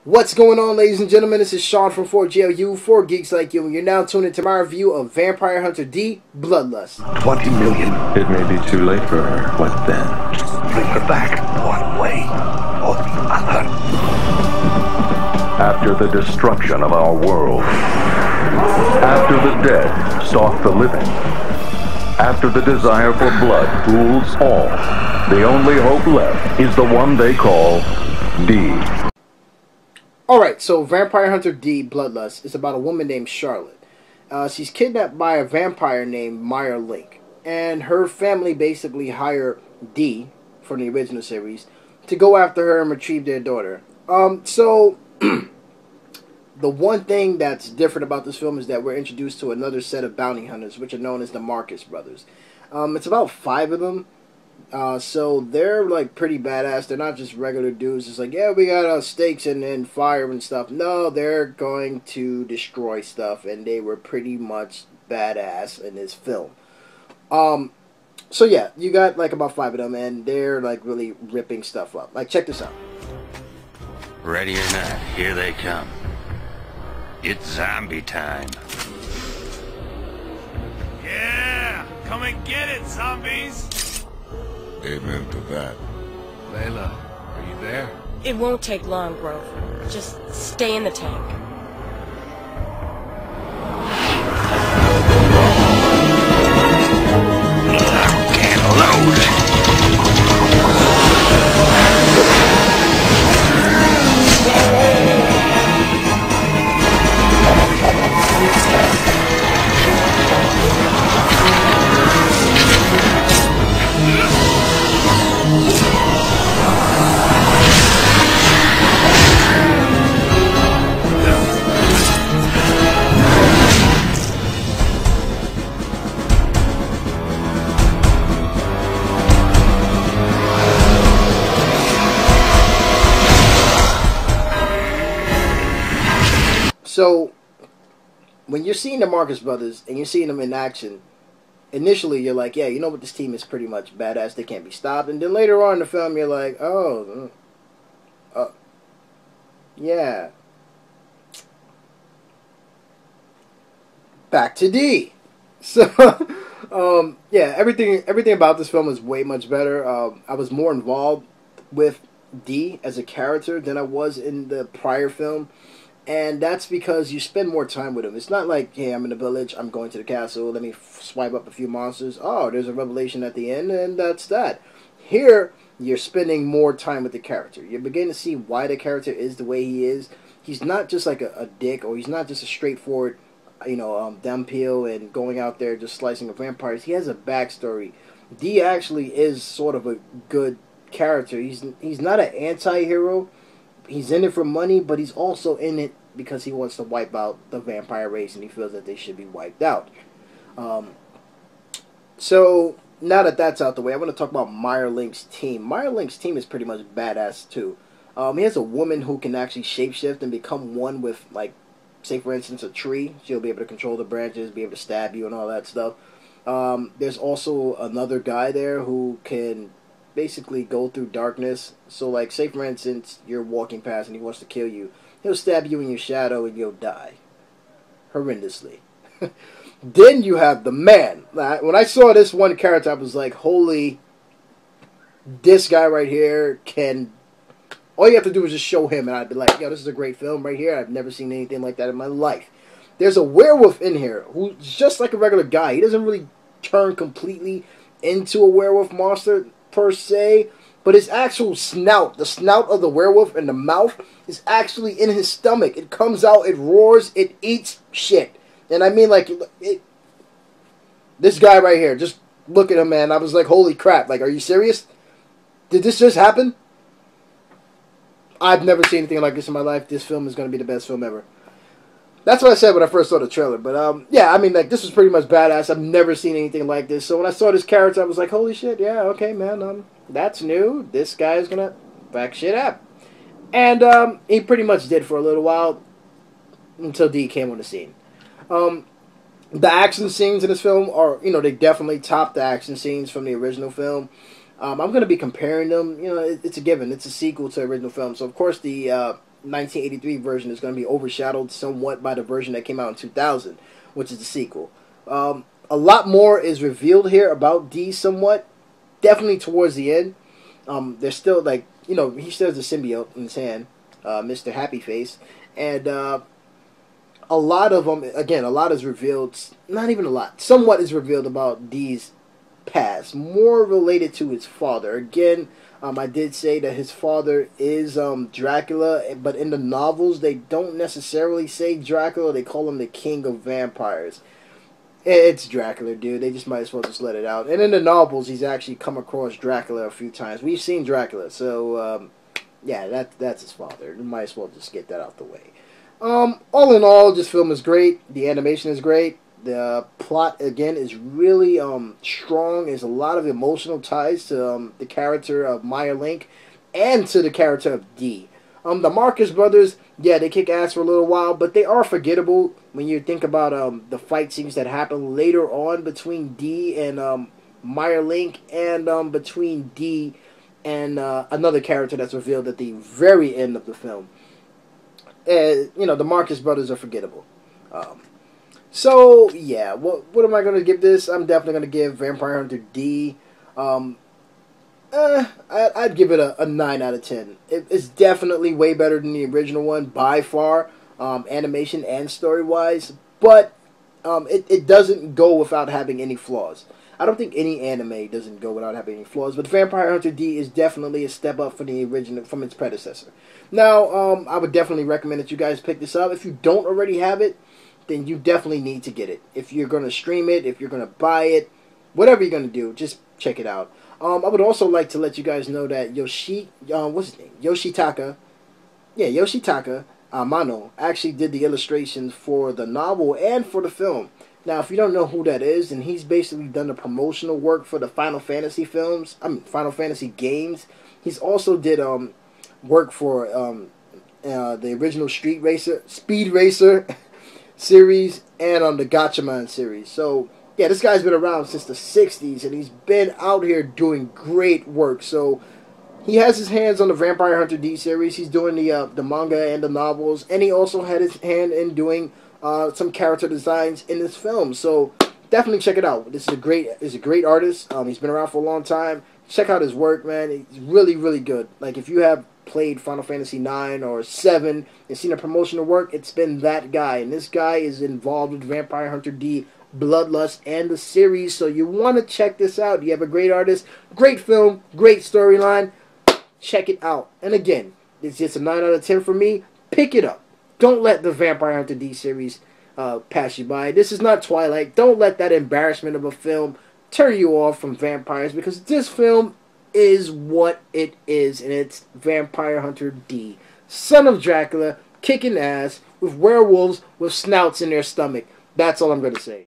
What's going on, ladies and gentlemen? This is Sean from 4GLU, for Geeks Like You, and you're now tuned into my review of Vampire Hunter D, Bloodlust. 20 million. It may be too late for her. What then? Bring her back one way or the other. After the destruction of our world, after the dead stalk the living, after the desire for blood rules all, the only hope left is the one they call D. Alright, so Vampire Hunter D, Bloodlust is about a woman named Charlotte. She's kidnapped by a vampire named Meyer Link, and her family basically hire D, from the original series, to go after her and retrieve their daughter. The one thing that's different about this film is that we're introduced to another set of bounty hunters, which are known as the Marcus brothers. It's about 5 of them. So they're like pretty badass. They're not just regular dudes. It's like, yeah, we got stakes and fire and stuff. No, they're going to destroy stuff, and they were pretty much badass in this film. So yeah, you got like about 5 of them, and they're like really ripping stuff up. Like, check this out. Ready or not, here they come. It's zombie time. Yeah! Come and get it, zombies! Amen to that. Layla, are you there? It won't take long, Grove. Just stay in the tank. Can't load. So, when you're seeing the Marcus brothers and you're seeing them in action, initially you're like, yeah, you know what, this team is pretty much badass, they can't be stopped. And then later on in the film you're like, yeah. Back to D. So, yeah, everything about this film is way much better. I was more involved with D as a character than I was in the prior film. And that's because you spend more time with him. It's not like, hey, I'm in the village, I'm going to the castle, let me swipe up a few monsters. Oh, there's a revelation at the end, and that's that. Here, you're spending more time with the character. You're beginning to see why the character is the way he is. He's not just like a dick, or he's not just a straightforward, dumb peel and going out there just slicing of vampires. He has a backstory. D actually is sort of a good character. He's not an anti-hero. He's in it for money, but he's also in it because he wants to wipe out the vampire race, and he feels that they should be wiped out. So, now that that's out the way, I want to talk about Meyer Link's team. Meyer Link's team is pretty much badass, too. He has a woman who can actually shapeshift and become one with, like, say, for instance, a tree. She'll be able to control the branches, be able to stab you and all that stuff. There's also another guy there who can basically go through darkness. So, like, say for instance you're walking past and he wants to kill you, he'll stab you in your shadow and you'll die horrendously. Then you have the man. When I saw this one character, I was like, holy, this guy right here can, all you have to do is just show him, and I'd be like, yo, this is a great film right here. I've never seen anything like that in my life. There's a werewolf in here who's just like a regular guy. He doesn't really turn completely into a werewolf monster per se, but his actual snout, the snout of the werewolf and the mouth, is actually in his stomach. It comes out, it roars, it eats shit. And I mean, like, this guy right here, just look at him, man. I was like, holy crap, like, are you serious? Did this just happen? I've never seen anything like this in my life. This film is going to be the best film ever. That's what I said when I first saw the trailer. But, yeah, I mean, like, this was pretty much badass. I've never seen anything like this. So when I saw this character, I was like, holy shit, yeah, okay, man, that's new. This guy's going to back shit up. And he pretty much did for a little while until D came on the scene. The action scenes in this film are, they definitely top the action scenes from the original film. I'm going to be comparing them. It's a given. It's a sequel to the original film. So, of course, the 1983 version is going to be overshadowed somewhat by the version that came out in 2000, which is the sequel. A lot more is revealed here about D somewhat, definitely towards the end. There's still, like, you know, he still has the symbiote in his hand, Mr. Happy Face, and a lot of them, again, a lot is revealed, not even a lot, somewhat is revealed about D's past, more related to his father. Again, I did say that his father is Dracula, but in the novels, they don't necessarily say Dracula, they call him the King of Vampires. It's Dracula, dude. They just might as well just let it out. And in the novels, he's actually come across Dracula a few times. We've seen Dracula, so yeah, that's his father. You might as well just get that out the way. All in all, this film is great. The animation is great. The plot, again, is really strong. There's a lot of emotional ties to the character of Meyer Link and to the character of D. The Marcus brothers, yeah, they kick ass for a little while, but they are forgettable when you think about the fight scenes that happen later on between D and Meyer Link, and between D and another character that's revealed at the very end of the film. You know, the Marcus brothers are forgettable. So, yeah, what am I going to give this? I'm definitely going to give Vampire Hunter D. I'd give it a 9 out of 10. It's definitely way better than the original one, by far, animation and story-wise, but it doesn't go without having any flaws. I don't think any anime doesn't go without having any flaws, but Vampire Hunter D is definitely a step up from the original, from its predecessor. Now, I would definitely recommend that you guys pick this up. If you don't already have it, then you definitely need to get it. If you're going to stream it, if you're going to buy it, whatever you're going to do, just check it out. I would also like to let you guys know that what's his name? Yoshitaka Amano actually did the illustrations for the novel and for the film. Now, if you don't know who that is, then he's basically done the promotional work for the Final Fantasy films. Final Fantasy games. He's also did work for the original Speed Racer series, and the Gatchaman series. So, yeah, this guy's been around since the 60s, and he's been out here doing great work. So, he has his hands on the Vampire Hunter D series. He's doing the manga and the novels, and he also had his hand in doing some character designs in this film. So, definitely check it out. This is a great artist. He's been around for a long time. Check out his work, man. He's really, really good. Like, if you have played Final Fantasy 9 or 7 and seen a promotional work, it's been that guy. And this guy is involved with Vampire Hunter D, Bloodlust, and the series. So you want to check this out. You have a great artist, great film, great storyline. Check it out. And again, it's just a 9 out of 10 for me. Pick it up. Don't let the Vampire Hunter D series pass you by. This is not Twilight. Don't let that embarrassment of a film turn you off from vampires, because this film is what it is, and it's Vampire Hunter D, son of Dracula, kicking ass with werewolves with snouts in their stomach. That's all I'm going to say.